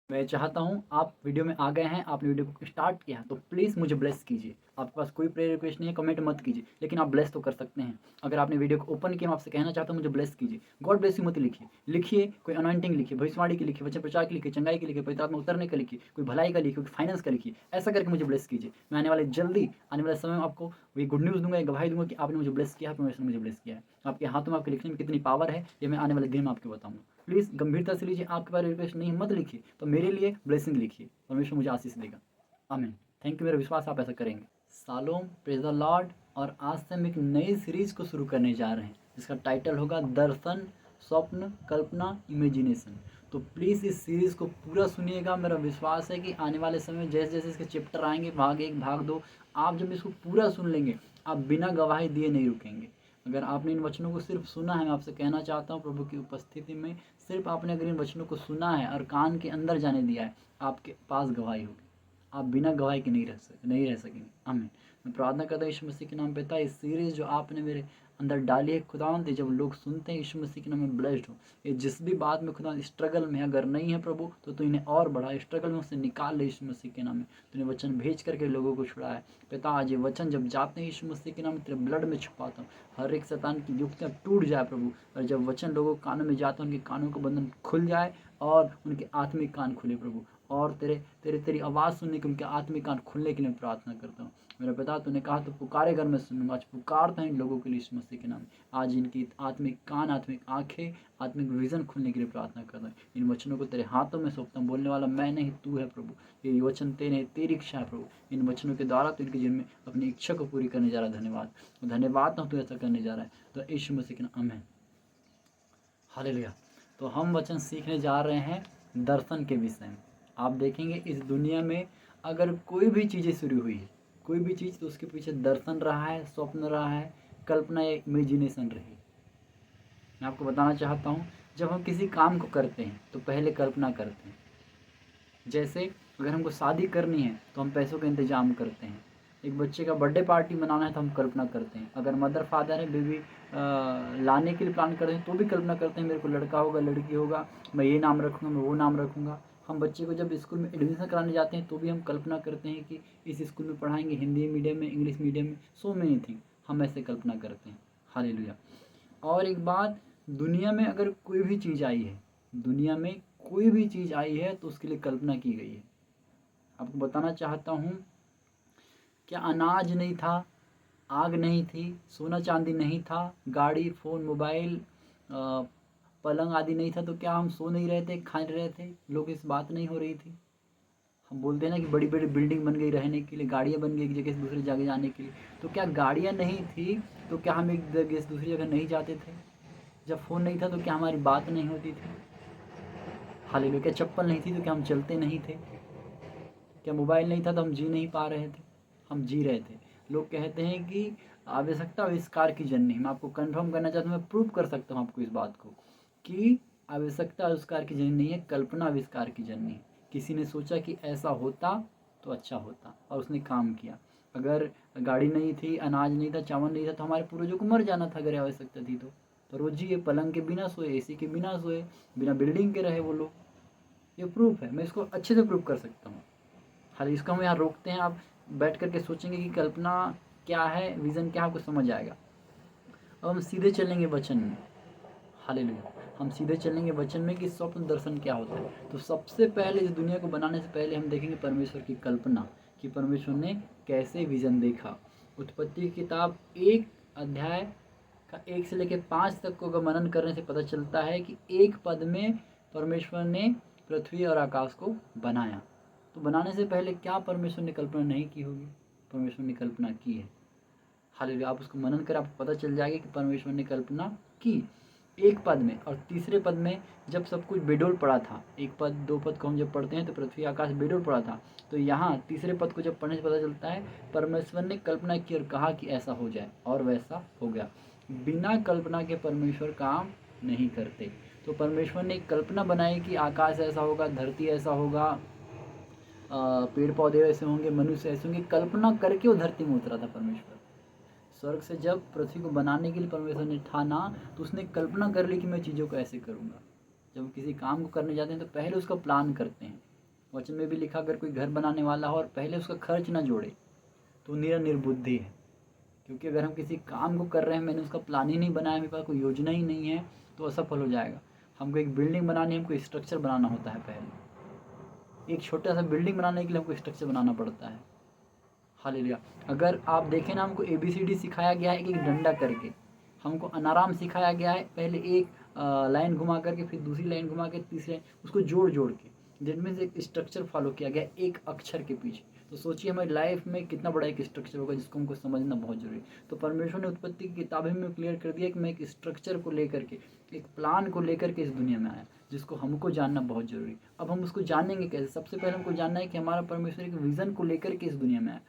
मैं चाहता हूँ आप वीडियो में आ गए हैं, आपने वीडियो को स्टार्ट किया तो प्लीज़ मुझे ब्लेस कीजिए। आपके पास कोई प्रेयर रिक्वेस्ट नहीं है, कमेंट मत कीजिए, लेकिन आप ब्लेस तो कर सकते हैं। अगर आपने वीडियो को ओपन किया, मैं आपसे कहना चाहता हूँ मुझे ब्लेस कीजिए। गॉड ब्लेस यू मत लिखिए, लिखिए कोई अनॉइंटिंग लिखिए, भविष्यवाणी की लिखिए, वचन प्रचार की लिखिए, चंगाई की लिखिए, पवित्र आत्मा उतरने का लिखिए, कोई भलाई का लिखिए, कोई फाइनेंस का लिखिए। ऐसा करके मुझे ब्लेस कीजिए। मैं आने वाले समय में आपको ये गुड न्यूज़ दूँगा, ये गवाही दूँगा कि आपने मुझे ब्लेस किया है, परमेश्वर ने मुझे ब्लेस किया है। आपके हाथों में आपके लिखने में कितनी पावर है, ये मैं आने वाले दिन में आपको बताऊँगा। प्लीज़ गंभीरता से लीजिए, आपके पास रिक्वेस्ट नहीं मत लिखिए, तो मेरे लिए ब्लेसिंग लिखिए, परमेश्वर मुझे आशीष देगा। आमीन। थैंक यू, मेरा विश्वास आप ऐसा करेंगे। Shalom, praise the Lord. और आज से हम एक नई सीरीज़ को शुरू करने जा रहे हैं, जिसका टाइटल होगा दर्शन, स्वप्न, कल्पना, इमेजिनेशन। तो प्लीज़ इस सीरीज़ को पूरा सुनिएगा। मेरा विश्वास है कि आने वाले समय में जैसे-जैसे इसके चैप्टर आएँगे, भाग 1, भाग 2, आप जब इसको पूरा सुन लेंगे, आप बिना गवाही दिए नहीं रुकेंगे। अगर आपने इन वचनों को सिर्फ सुना है, मैं आपसे कहना चाहता हूँ प्रभु की उपस्थिति में सिर्फ आपने अगर इन वचनों को सुना है और कान के अंदर जाने दिया है, आपके पास गवाही होगी। आप बिना गवाही के नहीं रह सकेंगे। आमीन। मैं प्रार्थना करता हूँ यीशु मसीह के नाम पिता, इस सीरीज़ जो आपने मेरे अंदर डाली है खुदावंद, जब लोग सुनते हैं यीशु मसीह के नाम में ब्लेस्ड हो। ये जिस भी बात में खुदा स्ट्रगल में अगर नहीं है प्रभु, तो तू इन्हें और बढ़ा, स्ट्रगल में उससे निकाल ले यीशु मसीह के नाम में। तूने वचन भेज करके लोगों को छुड़ाया है पिता। आज ये वचन जब जाते हैं यीशु मसीह के नाम में, तेरे ब्लड में छुपाता हूँ। हर एक शैतान की युक्तियाँ टूट जाए प्रभु, और जब वचन लोगों के कानों में जाता है, उनके कानों का बंधन खुल जाए और उनके आत्मिक कान खुले प्रभु, और तेरी आवाज़ सुनने के उनके आत्मिक कान खुलने के लिए प्रार्थना करता हूँ। मेरा पिता, तूने कहा तो पुकारे घर में सुनूंगा। आज पुकारता है इन लोगों के लिए यीशु मसीह के नाम में। आज इनकी आत्मिक कान, आत्मिक आंखें, आत्मिक विजन खुलने के लिए प्रार्थना करता हूँ। इन वचनों को तेरे हाथों में सौंपता हूँ। बोलने वाला मैं नहीं, तू है प्रभु। ये वचन तेरे, तेरी इच्छा है प्रभु। इन वचनों के द्वारा तो इनके जीवन में अपनी इच्छा को पूरी करने जा रहा है। धन्यवाद, धन्यवाद तू ऐसा करने जा रहा है। तो यीशु मसीह के नाम में हालेलुया। तो हम वचन सीखने जा रहे हैं दर्शन के विषय में। आप देखेंगे इस दुनिया में अगर कोई भी चीज़ें शुरू हुई है, कोई भी चीज़, तो उसके पीछे दर्शन रहा है, स्वप्न रहा है, कल्पना या इमेजिनेशन रही। मैं आपको बताना चाहता हूँ, जब हम किसी काम को करते हैं तो पहले कल्पना करते हैं। जैसे अगर हमको शादी करनी है तो हम पैसों का इंतज़ाम करते हैं। एक बच्चे का बर्थडे पार्टी मनाना है तो हम कल्पना करते हैं। अगर मदर फादर है, बेबी लाने के लिए प्लान करते हैं तो भी कल्पना करते हैं, मेरे को लड़का होगा, लड़की होगा, मैं ये नाम रखूँगा, मैं वो नाम रखूँगा। हम बच्चे को जब स्कूल में एडमिशन कराने जाते हैं तो भी हम कल्पना करते हैं कि इस स्कूल में पढ़ाएंगे, हिंदी मीडियम में, इंग्लिश मीडियम में, सो मेनी थिंग हम ऐसे कल्पना करते हैं। हालेलुया। और एक बात, दुनिया में अगर कोई भी चीज़ आई है, दुनिया में कोई भी चीज़ आई है तो उसके लिए कल्पना की गई है। आपको बताना चाहता हूँ, क्या अनाज नहीं था, आग नहीं थी, सोना चांदी नहीं था, गाड़ी, फ़ोन, मोबाइल, पलंग आदि नहीं था, तो क्या हम सो नहीं रहे थे, खा नहीं रहे थे, लोग इस बात नहीं हो रही थी। हम बोलते हैं ना कि बड़ी बड़ी बिल्डिंग बन गई रहने के लिए, गाड़ियाँ बन गई एक जगह से दूसरी जगह जाने के लिए। तो क्या गाड़ियाँ नहीं थी तो क्या हम एक जगह से दूसरी जगह नहीं जाते थे? जब फ़ोन नहीं था तो क्या हमारी बात नहीं होती थी? हालेलुया। क्या चप्पल नहीं थी तो क्या हम चलते नहीं थे? क्या मोबाइल नहीं था तो हम जी नहीं पा रहे थे? हम जी रहे थे। लोग कहते हैं कि आवश्यकता आविष्कार की जननी। मैं आपको कन्फर्म करना चाहता हूँ, मैं प्रूव कर सकता हूँ आपको इस बात को कि आवश्यकता आविष्कार की जननी नहीं है, कल्पना आविष्कार की जननी है। किसी ने सोचा कि ऐसा होता तो अच्छा होता और उसने काम किया। अगर गाड़ी नहीं थी, अनाज नहीं था, चावल नहीं था, तो हमारे पूर्वजों को मर जाना था अगर आवश्यकता थी तो रोज जी ये पलंग के बिना सोए, एसी के बिना सोए, बिना बिल्डिंग के रहे वो लोग। ये प्रूफ है, मैं इसको अच्छे से प्रूव कर सकता हूँ। खाली इसको हम यहाँ रोकते हैं, आप बैठ कर के सोचेंगे कि कल्पना क्या है, विज़न क्या है, आपको समझ आएगा। अब हम सीधे चलेंगे वचन में। हालेलुया। हम सीधे चलेंगे वचन में कि स्वप्न दर्शन क्या होता है। तो सबसे पहले इस दुनिया को बनाने से पहले हम देखेंगे परमेश्वर की कल्पना, कि परमेश्वर ने कैसे विज़न देखा। उत्पत्ति की किताब 1 अध्याय का 1 से लेकर 5 तक को अगर मनन करने से पता चलता है कि एक पद में परमेश्वर ने पृथ्वी और आकाश को बनाया। तो बनाने से पहले क्या परमेश्वर ने कल्पना नहीं की होगी? परमेश्वर ने कल्पना की है। हालेलुया। आप उसको मनन करें, आपको पता चल जाएगा कि परमेश्वर ने कल्पना की एक पद में। और तीसरे पद में जब सब कुछ बेडोल पड़ा था, एक पद 2 पद को हम जब पढ़ते हैं तो पृथ्वी आकाश बेडोल पड़ा था, तो यहाँ तीसरे पद को जब पढ़ने से पता चलता है परमेश्वर ने कल्पना की और कहा कि ऐसा हो जाए, और वैसा हो गया। बिना कल्पना के परमेश्वर काम नहीं करते। तो परमेश्वर ने एक कल्पना बनाई कि आकाश ऐसा होगा, धरती ऐसा होगा, पेड़ पौधे ऐसे होंगे, मनुष्य ऐसे होंगे। कल्पना करके वो धरती में उतरा था परमेश्वर। स्वर्ग से जब पृथ्वी को बनाने के लिए परमेश्वर ने ठाना, तो उसने कल्पना कर ली कि मैं चीज़ों को ऐसे करूँगा। जब किसी काम को करने जाते हैं तो पहले उसका प्लान करते हैं, वचन में भी लिखा, अगर कोई घर बनाने वाला हो और पहले उसका खर्च ना जोड़े तो निर्बुद्धि है। क्योंकि अगर हम किसी काम को कर रहे हैं, मैंने उसका प्लान ही नहीं बनाया, मेरे पास कोई योजना ही नहीं है, तो असफल हो जाएगा। हमको एक बिल्डिंग बनानी है, हमको स्ट्रक्चर बनाना होता है। पहले एक छोटा सा बिल्डिंग बनाने के लिए हमको स्ट्रक्चर बनाना पड़ता है। हालेलुया। अगर आप देखें ना, हमको ABCD सिखाया गया है एक एक डंडा करके। हमको अनाराम सिखाया गया है, पहले एक लाइन घुमा करके, फिर दूसरी लाइन घुमा के, तीसरी लाइन, उसको जोड़ जोड़ के, जिनमें से एक स्ट्रक्चर फॉलो किया गया एक अक्षर के पीछे। तो सोचिए हमारी लाइफ में कितना बड़ा एक स्ट्रक्चर होगा जिसको हमको समझना बहुत जरूरी है। तो परमेश्वर ने उत्पत्ति की किताबें में क्लियर कर दिया कि मैं एक स्ट्रक्चर को लेकर के, एक प्लान को लेकर के इस दुनिया में आया, जिसको हमको जानना बहुत जरूरी। अब हम उसको जानेंगे कैसे? सबसे पहले हमको जानना है कि हमारा परमेश्वर एक विज़न को लेकर के इस दुनिया में आया।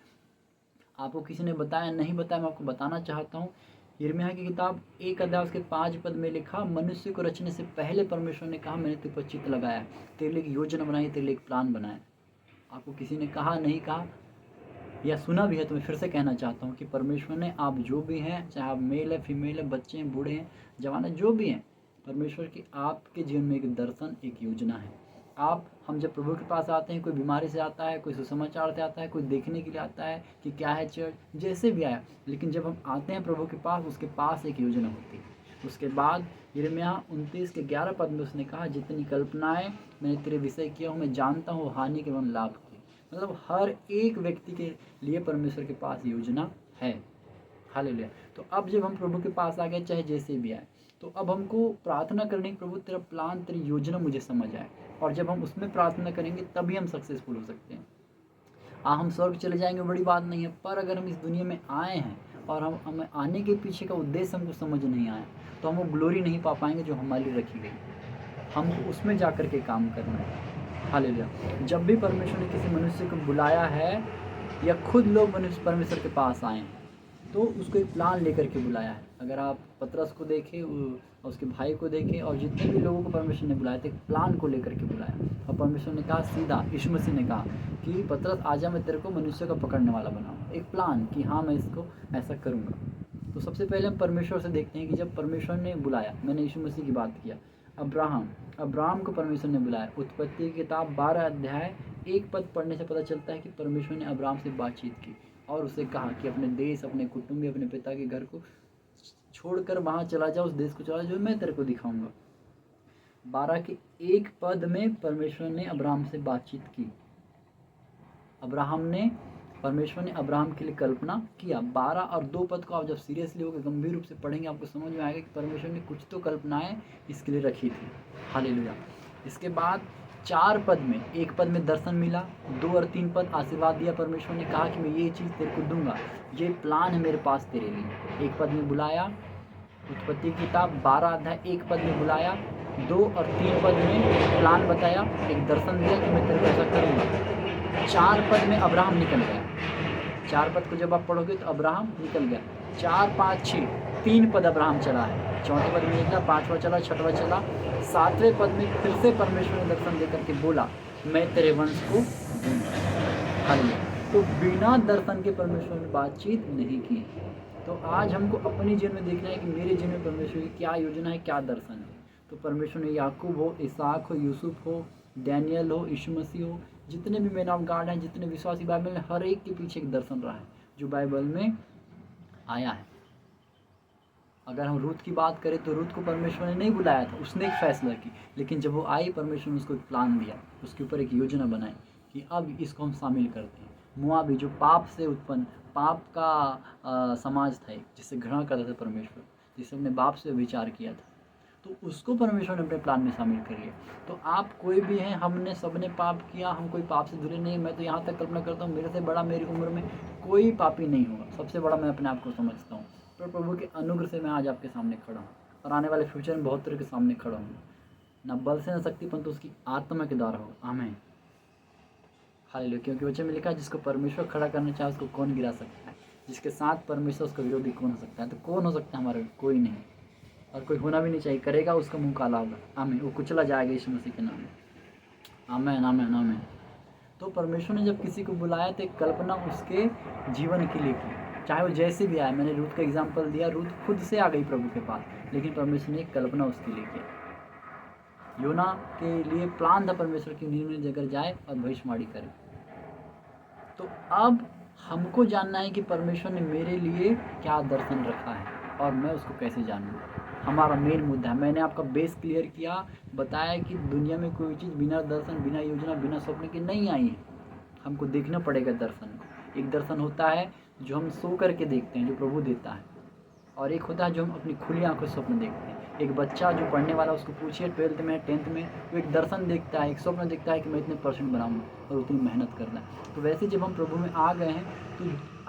आपको किसी ने बताया नहीं बताया, मैं आपको बताना चाहता हूँ। यिर्मयाह की किताब 1 अध्याय उसके 5 पद में लिखा, मनुष्य को रचने से पहले परमेश्वर ने कहा, मैंने तुझ पर चित्त लगाया, तेरे लिए एक योजना बनाई, तेरे लिए एक प्लान बनाया। आपको किसी ने कहा नहीं कहा या सुना भी है तो मैं फिर से कहना चाहता हूँ कि परमेश्वर ने, आप जो भी हैं, चाहे आप मेल है, फीमेल है, बच्चे हैं, बूढ़े हैं, जवान है, जो भी हैं, परमेश्वर की आपके जीवन में एक दर्शन, एक योजना है। हम जब प्रभु के पास आते हैं, कोई बीमारी से आता है, कोई सुसमाचार से आता है, कोई देखने के लिए आता है कि क्या है चर्च, जैसे भी आया, लेकिन जब हम आते हैं प्रभु के पास, उसके पास एक योजना होती है। उसके बाद यिर्मयाह 29 के 11 पद में उसने कहा, जितनी कल्पनाएं मैंने तेरे विषय किया हूँ, मैं जानता हूँ हानि के वन लाभ की। मतलब हर एक व्यक्ति के लिए परमेश्वर के पास योजना है। हालेलुया। तो अब जब हम प्रभु के पास आ गए, चाहे जैसे भी आए, तो अब हमको प्रार्थना करनी, प्रभु तेरा प्लान, तेरी योजना मुझे समझ आए। और जब हम उसमें प्रार्थना करेंगे तभी हम सक्सेसफुल हो सकते हैं। हम स्वर्ग चले जाएंगे बड़ी बात नहीं है, पर अगर हम इस दुनिया में आए हैं और हमें आने के पीछे का उद्देश्य हमको समझ नहीं आया, तो हम वो ग्लोरी नहीं पा पाएंगे जो हमारे लिए रखी गई। हमको उसमें जा कर के काम करना है। हालेलुया। जब भी परमेश्वर ने किसी मनुष्य को बुलाया है या खुद लोग परमेश्वर के पास आए हैं, तो उसको एक प्लान लेकर के बुलाया है। अगर आप पतरस को देखें, उसके भाई को देखें, और जितने भी लोगों को परमेश्वर ने बुलाया था, एक प्लान को लेकर के बुलाया। और परमेश्वर ने कहा सीधा, यीशु मसीह ने कहा कि पतरस आजा, मैं तेरे को मनुष्य का पकड़ने वाला बनाऊँ। एक प्लान कि हाँ मैं इसको ऐसा करूँगा। तो सबसे पहले हम परमेश्वर से देखते हैं कि जब परमेश्वर ने बुलाया, मैंने यीशु मसीह की बात किया, अब्राहम को परमेश्वर ने बुलाया। उत्पत्ति की किताब 12 अध्याय 1 पद पढ़ने से पता चलता है कि परमेश्वर ने अब्राहम से बातचीत की और उसे कहा कि अपने देश, अपने कुटुंब, अपने पिता के घर को छोड़कर वहाँ चला जा, उस देश को चला जो मैं तेरे को दिखाऊंगा। 12 के 1 पद में परमेश्वर ने अब्राहम से बातचीत की। परमेश्वर ने अब्राहम के लिए कल्पना किया। 12 और 2 पद को आप जब सीरियसली होकर गंभीर रूप से पढ़ेंगे, आपको समझ में आएगा कि परमेश्वर ने कुछ तो कल्पनाएं इसके लिए रखी थी। हालेलुया। इसके बाद 4 पद में, 1 पद में दर्शन मिला, 2 और 3 पद आशीर्वाद दिया। परमेश्वर ने कहा कि मैं ये चीज़ तेरे को दूंगा, ये प्लान है मेरे पास तेरे लिए। 1 पद में बुलाया, उत्पत्ति की किताब 12 अध्याय 1 पद में बुलाया, 2 और 3 पद में प्लान बताया, एक दर्शन दिया कि मैं तेरे को ऐसा करूँगा। 4 पद में अब्राहम निकल गया। 4 पद को जब आप पढ़ोगे तो अब्राहम निकल गया। 4, 5, 6 3 पद अब्राहम चला है। 4वें पद में निकला, 5वां चला, 6वां चला, 7वें पद में फिर से परमेश्वर ने दर्शन देकर के बोला, मैं तेरे वंश को दूंगा। हालेलुया। तो बिना दर्शन के परमेश्वर ने बातचीत नहीं की। तो आज हमको अपने जीवन में देखना है कि मेरे जीवन में परमेश्वर की क्या योजना है, क्या दर्शन है। तो परमेश्वर ने याकूब हो, इसहाक हो, यूसुफ हो, डैनियल हो, यीशु मसीह हो, जितने भी मैन ऑफ गॉड हैं, जितने विश्वासी बाइबल में, हर एक के पीछे एक दर्शन रहा है जो बाइबल में आया है। अगर हम रूथ की बात करें तो रूथ को परमेश्वर ने नहीं बुलाया था, उसने एक फैसला की, लेकिन जब वो आई, परमेश्वर ने उसको एक प्लान दिया, उसके ऊपर एक योजना बनाई कि अब इसको हम शामिल करते हैं। मोआबी जो पाप से उत्पन्न, पाप का समाज था, जिससे घृणा करता था परमेश्वर, जिससे अपने बाप से विचार किया था, तो उसको परमेश्वर ने अपने प्लान में शामिल कर लिया। तो आप कोई भी हैं, हमने सबने पाप किया, हम कोई पाप से दूर नहीं। मैं तो यहाँ तक कल्पना करता हूँ, मेरे से बड़ा मेरी उम्र में कोई पापी नहीं होगा। सबसे बड़ा मैं अपने आप को समझता हूँ, पर प्रभु के अनुग्रह से मैं आज आपके सामने खड़ा हूँ और आने वाले फ्यूचर में बहुत तरह के सामने खड़ा हूँ। ना बल से ना शक्ति, परंतु उसकी आत्मा के द्वारा हो। आमीन। हालेलुया। क्योंकि वचन में लिखा है, जिसको परमेश्वर खड़ा करना चाहे उसको कौन गिरा सकता है, जिसके साथ परमेश्वर उसका विरोधी कौन हो सकता है। तो कौन हो सकता है हमारे? कोई नहीं, और कोई होना भी नहीं चाहिए। करेगा उसका मुंह काला होगा। आमीन। वो कुचला जाएगा यीशु मसीह के नाम में। आमीन, आमीन, आमीन। तो परमेश्वर ने जब किसी को बुलाया तो एक कल्पना उसके जीवन के लिए की, चाहे वो जैसे भी आए। मैंने रूथ का एग्जाम्पल दिया, रूथ खुद से आ गई प्रभु के पास, लेकिन परमेश्वर ने एक कल्पना उसके लिए किया। योना के लिए प्लान था परमेश्वर की नींव में जगह जाए और भविष्यवाणी करे। तो अब हमको जानना है कि परमेश्वर ने मेरे लिए क्या दर्शन रखा है और मैं उसको कैसे जानूँ। हमारा मेन मुद्दा है। मैंने आपका बेस क्लियर किया, बताया कि दुनिया में कोई चीज़ बिना दर्शन, बिना योजना, बिना स्वप्न के नहीं आई है। हमको देखना पड़ेगा दर्शन को। एक दर्शन होता है जो हम सो करके देखते हैं, जो प्रभु देता है, और एक होता है जो हम अपनी खुली आंखों से स्वप्न देखते हैं। एक बच्चा जो पढ़ने वाला, उसको पूछिए 12th में 10th में, वो एक दर्शन देखता है, एक स्वप्न देखता है कि मैं इतने परसेंट बनाऊंगा और उतनी मेहनत करना है। तो वैसे जब हम प्रभु में आ गए हैं, तो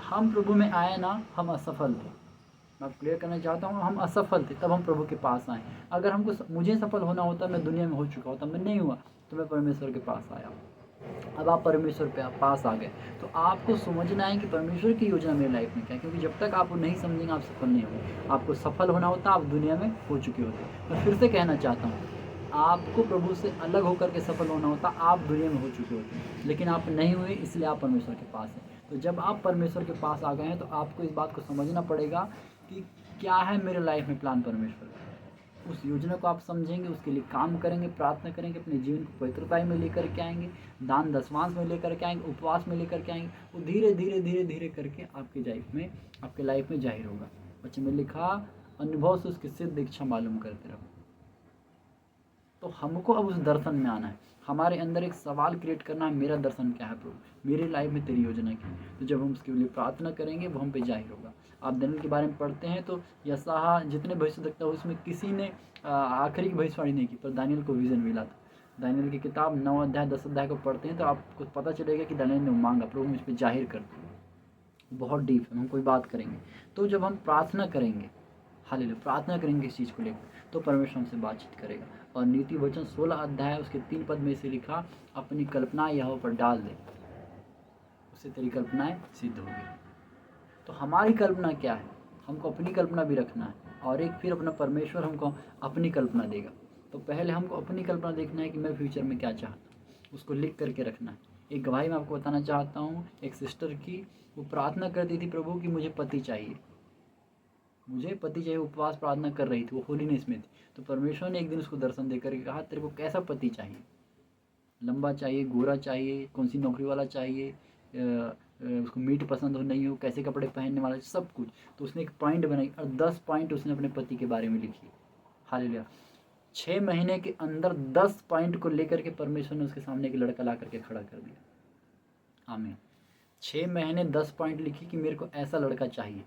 हम प्रभु में आए ना, हम असफल थे। मैं क्लियर करना चाहता हूँ, हम असफल थे तब हम प्रभु के पास आए। अगर मुझे सफल होना होता, मैं दुनिया में हो चुका होता, मैं नहीं हुआ, तो मैं परमेश्वर के पास आया। अब आप परमेश्वर पे पास आ गए, तो आपको समझना है कि परमेश्वर की योजना मेरी लाइफ में क्या है, क्योंकि जब तक आप नहीं समझेंगे आप सफल नहीं होंगे। आपको सफल होना होता, आप दुनिया में हो चुके होते। मैं फिर से कहना चाहता हूँ, आपको प्रभु से अलग होकर के सफल होना होता, आप दुनिया में हो चुके होते, लेकिन आप नहीं हुए, इसलिए आप परमेश्वर के पास हैं। तो जब आप परमेश्वर के पास आ गए हैं, तो आपको इस बात को समझना पड़ेगा कि क्या है मेरे लाइफ में प्लान परमेश्वर का। उस योजना को आप समझेंगे, उसके लिए काम करेंगे, प्रार्थना करेंगे, अपने जीवन को पवित्रता में लेकर के आएंगे, दान दशमांश में लेकर के आएंगे, उपवास में लेकर के आएंगे। वो धीरे धीरे धीरे धीरे करके आपके लाइफ में जाहिर होगा। बच्चे में लिखा, अनुभव से उसकी सिद्ध इच्छा मालूम करते रहो। तो हमको अब उस दर्शन में आना है। हमारे अंदर एक सवाल क्रिएट करना है, मेरा दर्शन क्या है प्रभु, मेरी लाइफ में तेरी योजना क्या है। तो जब हम उसके लिए प्रार्थना करेंगे, वो हम पे जाहिर होगा। आप दानियेल के बारे में पढ़ते हैं तो यशायाह जितने भविष्यद्वक्ता हुए, उसमें किसी ने आखिरी की भविष्यवाणी नहीं की, पर दानियेल को विजन मिला था। दानियेल की किताब 9 अध्याय 10 अध्याय को पढ़ते हैं तो आपको पता चलेगा कि दानियेल ने मांगा, प्रभु मुझ पर जाहिर कर दो। बहुत डीप है, हम कोई बात करेंगे। तो जब हम प्रार्थना करेंगे, हालेलुया, प्रार्थना करेंगे इस चीज़ को लेकर, तो परमेश्वर हमसे बातचीत करेगा। और नीति वचन 16 अध्याय उसके 3 पद में से लिखा, अपनी कल्पनाएं यहोवा पर डाल दे, उससे तेरी कल्पनाएं सिद्ध होगी। तो हमारी कल्पना क्या है, हमको अपनी कल्पना भी रखना है, और एक फिर अपना परमेश्वर हमको अपनी कल्पना देगा। तो पहले हमको अपनी कल्पना देखना है कि मैं फ्यूचर में क्या चाहता हूँ, उसको लिख करके रखना है। एक गवाही मैं आपको बताना चाहता हूँ, एक सिस्टर की, वो प्रार्थना करती थी, प्रभु कि मुझे पति चाहिए, मुझे पति चाहिए, उपवास प्रार्थना कर रही थी, वो होलीनेस में थी। तो परमेश्वर ने एक दिन उसको दर्शन देकर के कहा, तेरे को कैसा पति चाहिए, लंबा चाहिए, गोरा चाहिए, कौन सी नौकरी वाला चाहिए, उसको मीट पसंद हो नहीं हो, कैसे कपड़े पहनने वाला, सब कुछ। तो उसने एक पॉइंट बनाई और 10 पॉइंट उसने अपने पति के बारे में लिखी। हालेलुया। 6 महीने के अंदर 10 पॉइंट को लेकर के परमेश्वर ने उसके सामने एक लड़का ला करके खड़ा कर दिया। आमीन। 6 महीने 10 पॉइंट लिखी कि मेरे को ऐसा लड़का चाहिए,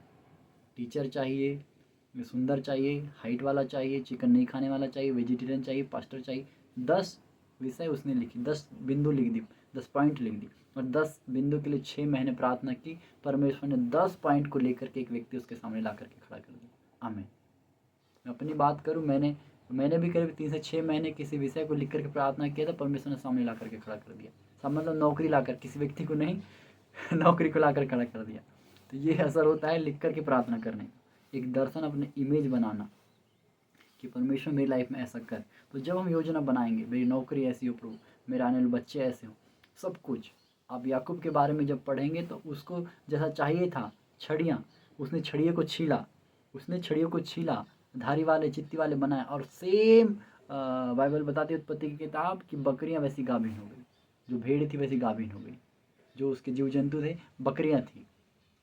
टीचर चाहिए, सुंदर चाहिए, हाइट वाला चाहिए, चिकन नहीं खाने वाला चाहिए, वेजिटेरियन चाहिए, पास्टर चाहिए। 10 विषय उसने लिखी, 10 बिंदु लिख दी, 10 पॉइंट लिख दी, और 10 बिंदु के लिए 6 महीने प्रार्थना की। परमेश्वर ने 10 पॉइंट को लेकर के एक व्यक्ति उसके सामने ला करके खड़ा कर दिया। आमीन। मैं अपनी बात करूँ, मैंने भी करीब 3 से 6 महीने किसी विषय को लिख करके प्रार्थना किया था, परमेश्वर ने सामने ला करके खड़ा कर दिया। सब मतलब नौकरी लाकर, किसी व्यक्ति को नहीं नौकरी को लाकर खड़ा कर दिया। तो ये असर होता है लिख करके प्रार्थना करने का, एक दर्शन, अपने इमेज बनाना कि परमेश्वर मेरी लाइफ में ऐसा कर। तो जब हम योजना बनाएंगे, मेरी नौकरी ऐसी हो प्रभु, मेरे आने वाले बच्चे ऐसे हो, सब कुछ। आप याकूब के बारे में जब पढ़ेंगे तो उसको जैसा चाहिए था, छड़ियाँ, उसने छड़ियों को छीला, धारी वाले चित्ती वाले बनाए, और सेम बाइबल बताती है उत्पत्ति की किताब कि बकरियाँ वैसी गाभिन हो गई, जो भेड़ थी वैसी गाभिन हो गई, जो उसके जीव जंतु थे बकरियाँ थी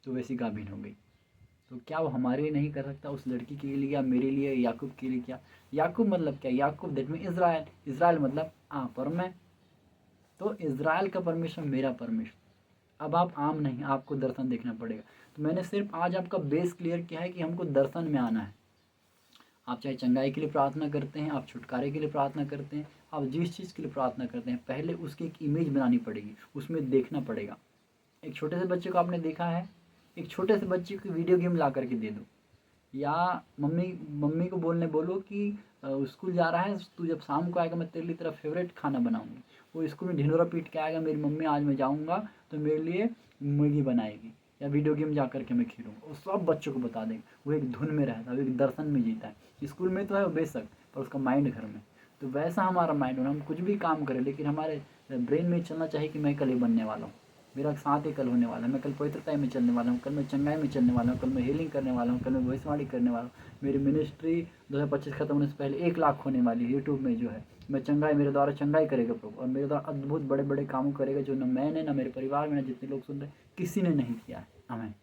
तो वैसी गाभिन हो गई। तो क्या वो हमारे लिए नहीं कर सकता, उस लड़की के लिए या मेरे लिए, याकूब के लिए? क्या याकूब मतलब क्या, याकूब दैट मीन इज़राइल, इज़राइल मतलब पर मैं, तो इज़राइल का परमेश्वर मेरा परमेश्वर। अब आप आम नहीं, आपको दर्शन देखना पड़ेगा। तो मैंने सिर्फ आज आपका बेस क्लियर किया है कि हमको दर्शन में आना है। आप चाहे चंगाई के लिए प्रार्थना करते हैं, आप छुटकारे के लिए प्रार्थना करते हैं, आप जिस चीज़ के लिए प्रार्थना करते हैं, पहले उसकी एक इमेज बनानी पड़ेगी, उसमें देखना पड़ेगा। एक छोटे से बच्चे को आपने देखा है, एक छोटे से बच्चे को वीडियो गेम ला करके दे दो, या मम्मी को बोलो कि स्कूल जा रहा है, तू जब शाम को आएगा मैं तेरे लिए तेरा फेवरेट खाना बनाऊंगी। वो स्कूल में ढिंढोरा पीट के आएगा, मेरी मम्मी आज मैं जाऊंगा तो मेरे लिए मैगी बनाएगी, या वीडियो गेम जा करके मैं खेलूँगा। वो सब बच्चों को बता देंगे, वो एक धुन में रहता है, वो एक दर्शन में जीता है। स्कूल में तो है वो बेशक, पर उसका माइंड घर में। तो वैसा हमारा माइंड होना, हम कुछ भी काम करें लेकिन हमारे ब्रेन में चलना चाहिए कि मैं कल ये बनने वाला हूँ, मेरा साथ ही कल होने वाला है। मैं कल पवित्रता में चलने वाला हूँ, कल मैं चंगाई में चलने वाला हूँ, कल मैं हीलिंग करने वाला हूँ, कल मैं भविष्यवाणी करने वाला हूँ। मेरी मिनिस्ट्री 2025 खत्म होने से पहले 1 लाख होने वाली है यूट्यूब में जो है। मैं चंगाई, मेरे द्वारा चंगाई करेगा प्रभु, और मेरे द्वारा अद्भुत बड़े बड़े कामों करेगा जो न मैंने, न मेरे परिवार में, न जितने लोग सुन रहे किसी ने नहीं किया है। आमीन।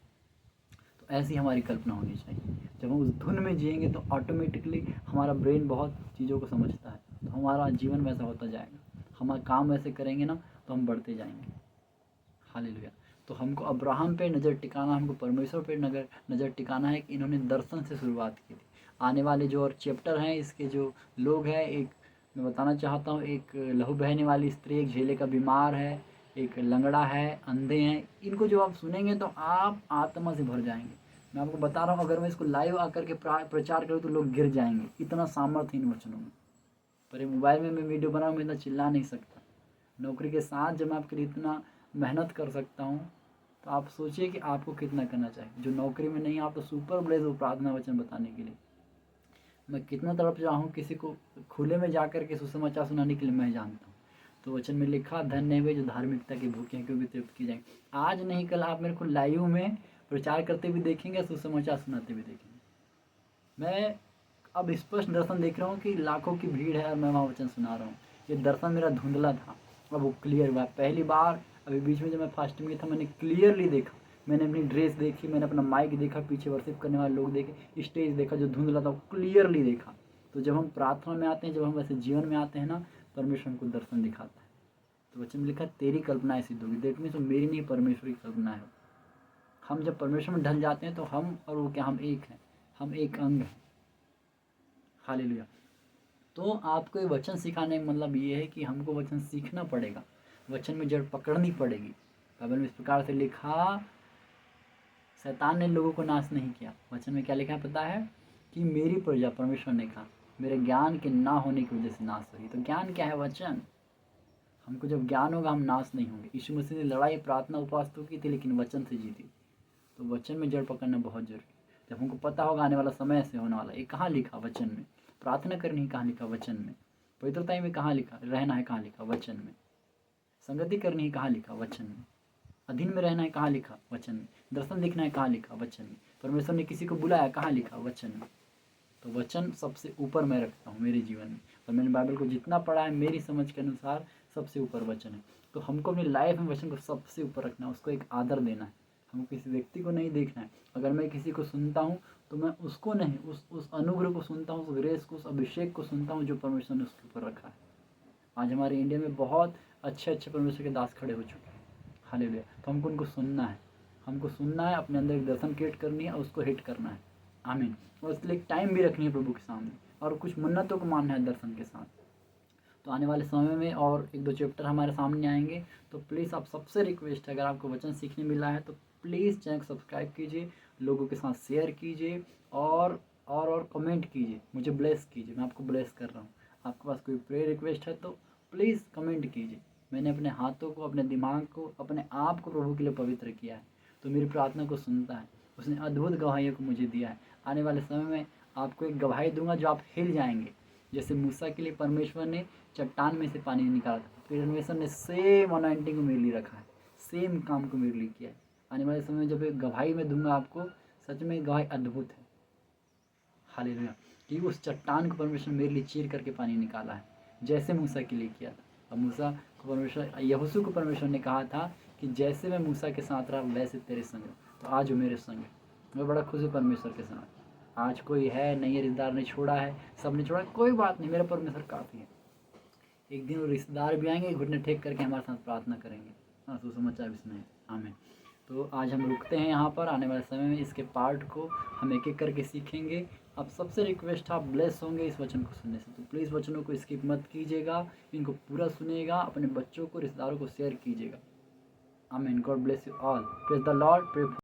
तो ऐसी हमारी कल्पना होनी चाहिए। जब हम उस धुन में जिएंगे तो ऑटोमेटिकली हमारा ब्रेन बहुत चीज़ों को समझता है, तो हमारा जीवन वैसा होता जाएगा। हमारा काम वैसे करेंगे ना तो हम बढ़ते जाएंगे। हालेलुया। तो हमको अब्राहम पे नज़र टिकाना, हमको परमेश्वर पे नज़र टिकाना है कि इन्होंने दर्शन से शुरुआत की थी। आने वाले जो और चैप्टर हैं इसके जो लोग हैं, एक मैं बताना चाहता हूँ, एक लहू बहने वाली स्त्री, एक झेले का बीमार है, एक लंगड़ा है, अंधे हैं। इनको जो आप सुनेंगे तो आप आत्मा से भर जाएंगे। मैं आपको बता रहा हूँ, अगर मैं इसको लाइव आकर के प्रचार करूँ तो लोग गिर जाएंगे, इतना सामर्थ्य इन वचनों में। पर ये मोबाइल में मैं वीडियो बनाऊँ, मैं इतना चिल्ला नहीं सकता। नौकरी के साथ जब मैं आपके लिए इतना मेहनत कर सकता हूँ तो आप सोचिए कि आपको कितना करना चाहिए। जो नौकरी में नहीं, आप तो सुपर ब्लेज हो प्रार्थना वचन बताने के लिए। मैं कितना तड़प जाऊँ किसी को खुले में जाकर के सुसमाचार सुनाने के लिए, मैं जानता हूँ। तो वचन में लिखा, धन्य वे जो धार्मिकता के भूखे हैं क्योंकि तृप्त की जाएंगे। आज नहीं कल आप मेरे को लाइव में प्रचार करते भी देखेंगे, सुसमाचार सुनाते भी देखेंगे। मैं अब स्पष्ट दर्शन देख रहा हूँ कि लाखों की भीड़ है और मैं वहाँ वचन सुना रहा हूँ। ये दर्शन मेरा धुंधला था, अब वो क्लियर हुआ। पहली बार अभी बीच में जब मैं फास्ट में था, मैंने क्लियरली देखा। मैंने अपनी ड्रेस देखी, मैंने अपना माइक देखा, पीछे वर्शिप करने वाले लोग देखे, स्टेज देखा, जो धुंधला था वो क्लियरली देखा। तो जब हम प्रार्थना में आते हैं, जब हम वैसे जीवन में आते हैं ना, परमेश्वर हमको दर्शन दिखाता है। तो वचन में लिखा, तेरी कल्पना ऐसी होगी। दैट मीन्स मेरी नहीं, परमेश्वर की कल्पना है। हम जब परमेश्वर में ढल जाते हैं तो हम और वो क्या, हम एक हैं, हम एक अंग हैं। हालेलुया। तो आपको ये वचन सिखाने का मतलब ये है कि हमको वचन सीखना पड़ेगा, वचन में जड़ पकड़नी पड़ेगी। बाइबल में इस प्रकार से लिखा, शैतान ने लोगों को नाश नहीं किया। वचन में क्या लिखा है पता है? कि मेरी प्रजा, परमेश्वर ने कहा, मेरे ज्ञान के ना होने की वजह से नाश हुई। तो ज्ञान क्या है? वचन। हमको जब ज्ञान होगा हम नाश नहीं होंगे। यीशु मसीह ने लड़ाई प्रार्थना उपवास तो की थी, लेकिन वचन से जीती। तो वचन में जड़ पकड़ना बहुत जरूरी है। जब हमको पता होगा आने वाला समय ऐसे होने वाला है, ये कहाँ लिखा? वचन में। प्रार्थना करनी है कहाँ लिखा? वचन में। पवित्रता में कहाँ लिखा? रहना है कहाँ लिखा? वचन में। संगति करनी है कहाँ लिखा? वचन में। अधीन में रहना है कहाँ लिखा? वचन में। दर्शन देखना है कहाँ लिखा? वचन में। परमेश्वर ने किसी को बुलाया कहाँ लिखा? वचन में। तो वचन सबसे ऊपर मैं रखता हूँ मेरे जीवन में, और मैंने बाइबल को जितना पढ़ा है मेरी समझ के अनुसार सबसे ऊपर वचन है। तो हमको अपनी लाइफ में वचन को सबसे ऊपर रखना है, उसको एक आदर देना है। हमको किसी व्यक्ति को नहीं देखना है। अगर मैं किसी को सुनता हूँ तो मैं उसको नहीं, उस अनुग्रह को सुनता हूँ, उस ग्रेस को, उस अभिषेक को सुनता हूँ जो परमेश्वर ने उसके ऊपर रखा है। आज हमारे इंडिया में बहुत अच्छे अच्छे परमेश्वर के दास खड़े हो चुके हैं। हालेलुया। तो हमको उनको सुनना है, हमको सुनना है, अपने अंदर एक दर्शन क्रिएट करनी है और उसको हिट करना है। आमीन। और उसके लिए एक टाइम भी रखनी है प्रभु के सामने, और कुछ मन्नतों को मानना है दर्शन के साथ। तो आने वाले समय में और 1-2 चैप्टर हमारे सामने आएंगे। तो प्लीज़ आप सबसे रिक्वेस्ट है, अगर आपको वचन सीखने मिला है तो प्लीज़ चैनल को सब्सक्राइब कीजिए, लोगों के साथ शेयर कीजिए, और कमेंट कीजिए, मुझे ब्लेस कीजिए। मैं आपको ब्लेस कर रहा हूँ। आपके पास कोई प्रेयर रिक्वेस्ट है तो प्लीज़ कमेंट कीजिए। मैंने अपने हाथों को, अपने दिमाग को, अपने आप को प्रभु के लिए पवित्र किया है, तो मेरी प्रार्थना को सुनता है। उसने अद्भुत गवाहियों को मुझे दिया है। आने वाले समय में आपको एक गवाही दूंगा जो आप हिल जाएंगे। जैसे मूसा के लिए परमेश्वर ने चट्टान में से पानी निकाला था, फिर परमेश्वर ने सेम अनॉइंटिंग को मेरे लिए रखा है, सेम काम को मेरे लिए किया है। आने वाले समय में जब एक गवाही मैं दूंगा आपको, सच में गवाही अद्भुत है। हालेलुया। कि उस चट्टान को परमेश्वर मेरे लिए चीर करके पानी निकाला है, जैसे मूसा के लिए किया था। और मूसा को परमेश्वर, यहोशू को परमेश्वर ने कहा था कि जैसे मैं मूसा के साथ रहा वैसे तेरे संग। तो आज वो मेरे संग है। मैं बड़ा खुश हूँ परमेश्वर के साथ। आज कोई है नहीं है, रिश्तेदार ने छोड़ा है, सब ने छोड़ा, कोई बात नहीं, मेरा परमेश्वर काफ़ी है। एक दिन वो रिश्तेदार भी आएंगे, घुटने टेक करके हमारे साथ प्रार्थना करेंगे। हाँ, सुसमाचार भी सुनाए। आमीन। तो आज हम रुकते हैं यहाँ पर। आने वाले समय में इसके पार्ट को हम एक एक करके सीखेंगे। आप सबसे रिक्वेस्ट, आप ब्लेस होंगे इस वचन को सुनने से, तो प्लीज़ वचनों को स्किप मत कीजिएगा, इनको पूरा सुनिएगा, अपने बच्चों को, रिश्तेदारों को शेयर कीजिएगा। आमीन। God bless you all. Praise the Lord. Pray